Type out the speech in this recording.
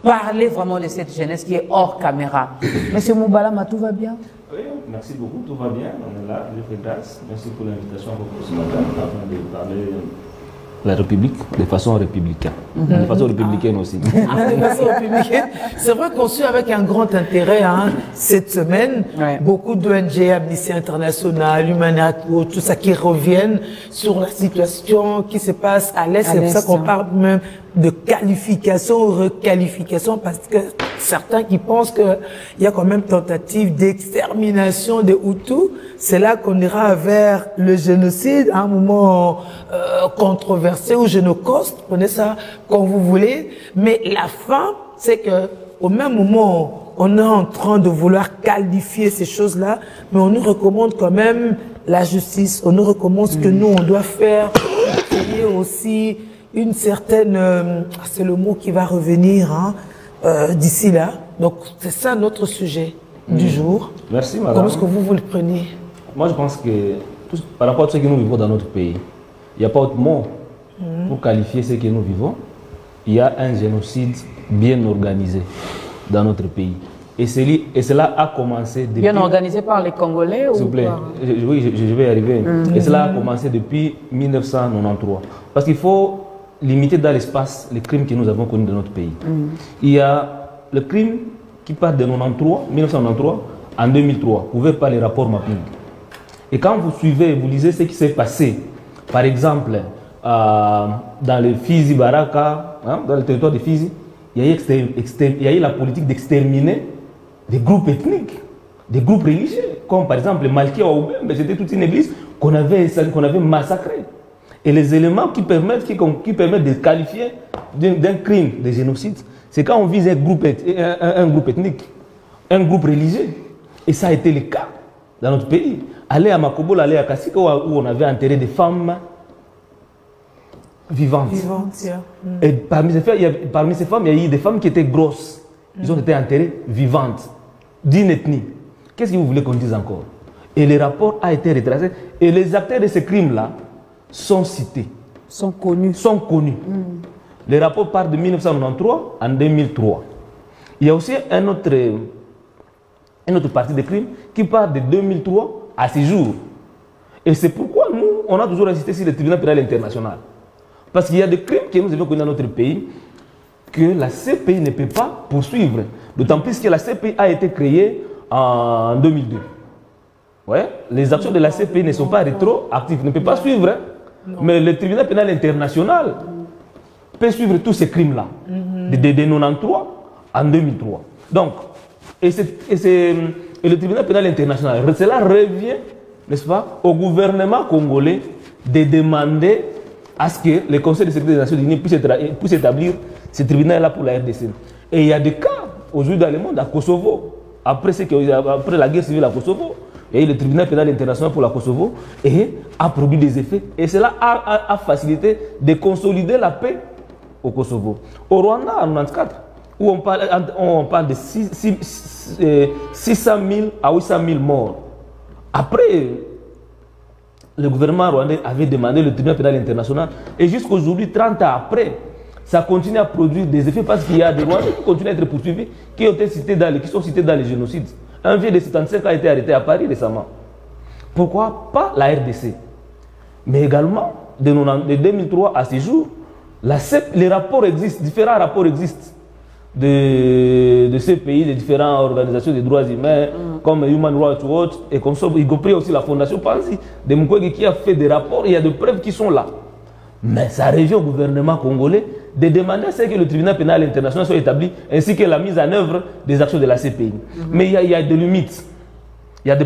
parler vraiment de cette jeunesse qui est hors caméra. Monsieur Moubalama, tout va bien? Oui, merci beaucoup, tout va bien, on est là, je fais grâce. Merci pour l'invitation ce matin afin de parler de la République de façon républicaine. De façon républicaine aussi. De façon républicaine. C'est vrai qu'on suit avec un grand intérêt cette semaine. Beaucoup d'ONG, Amnesty International, Human Rights Watch, tout ça qui reviennent sur la situation qui se passe à l'Est. C'est pour ça qu'on parle même de qualification ou requalification, parce que certains qui pensent qu'il y a quand même tentative d'extermination des Hutus. C'est là qu'on ira vers le génocide, à un moment controversé ou génocauste, prenez ça comme vous voulez. Mais la fin, c'est que au même moment, on est en train de vouloir qualifier ces choses-là, mais on nous recommande quand même la justice, on nous recommande ce que nous, on doit faire, créer aussi une certaine, c'est le mot qui va revenir d'ici là. Donc c'est ça notre sujet du jour. Merci madame. Comment est-ce que vous le prenez? Moi je pense que par rapport à ce que nous vivons dans notre pays, il n'y a pas autre mot pour qualifier ce que nous vivons. Il y a un génocide bien organisé dans notre pays. Et cela a commencé depuis... Bien organisé par les Congolais ou s'il vous plaît, par... Oui, je vais y arriver. Et cela a commencé depuis 1993. Parce qu'il faut limiter dans l'espace les crimes que nous avons connus dans notre pays. Il y a le crime qui part de 1993 en 2003, couvert par les rapports mapping. Et quand vous suivez, vous lisez ce qui s'est passé, par exemple, dans le Fizi Baraka, dans le territoire de Fizi, il y a eu la politique d'exterminer des groupes ethniques, des groupes religieux, comme par exemple le Malkia Oubembe, c'était toute une église qu'on avait massacrée. Et les éléments qui permettent de qualifier d'un crime de génocide, c'est quand on vise un groupe ethnique, un groupe religieux. Et ça a été le cas dans notre pays. Aller à Makobola, aller à Kassika, où on avait enterré des femmes vivantes. Et parmi ces femmes, il y a eu des femmes qui étaient grosses. Ils ont été enterrées vivantes, d'une ethnie. Qu'est-ce que vous voulez qu'on dise encore? Et le rapport a été retracé. Et les acteurs de ces crimes-là sont cités. Sont connus. Le rapport part de 1993 en 2003. Il y a aussi une autre partie des crimes qui part de 2003 à ce jour. Et c'est pourquoi nous, on a toujours insisté sur le tribunal pénal international. Parce qu'il y a des crimes que nous avons connus dans notre pays que la CPI ne peut pas poursuivre. D'autant plus que la CPI a été créée en 2002. Ouais. Les actions de la CPI ne sont pas rétroactives, ne peut pas suivre. Mais le tribunal pénal international peut suivre tous ces crimes-là, de 1993 en 2003. Donc, et le tribunal pénal international, cela revient, n'est-ce pas, au gouvernement congolais de demander à ce que le Conseil de sécurité des Nations Unies puisse établir ce tribunal-là pour la RDC. Et il y a des cas aujourd'hui dans le monde, à Kosovo, après la guerre civile à Kosovo, il y a eu le tribunal pénal international pour la Kosovo et a produit des effets. Et cela a facilité de consolider la paix au Kosovo. Au Rwanda, en 1994, où on parle de 600 000 à 800 000 morts. Après, le gouvernement rwandais avait demandé le tribunal pénal international. Et jusqu'à aujourd'hui, 30 ans après, ça continue à produire des effets parce qu'il y a des Rwandais qui continuent à être poursuivis, qui sont cités dans les génocides. Un vieux de 75 a été arrêté à Paris récemment. Pourquoi pas la RDC? Mais également, de 2003 à ce jour, les rapports existent, différents rapports existent de ces pays, de différentes organisations des droits humains, comme Human Rights Watch, et comme ça, y compris aussi la Fondation Panzi, de Mukwege qui a fait des rapports, il y a des preuves qui sont là. Mais ça revient au gouvernement congolais de demander à ce que le tribunal pénal international soit établi, ainsi que la mise en œuvre des actions de la CPI. Mais il y a des limites. Il y a des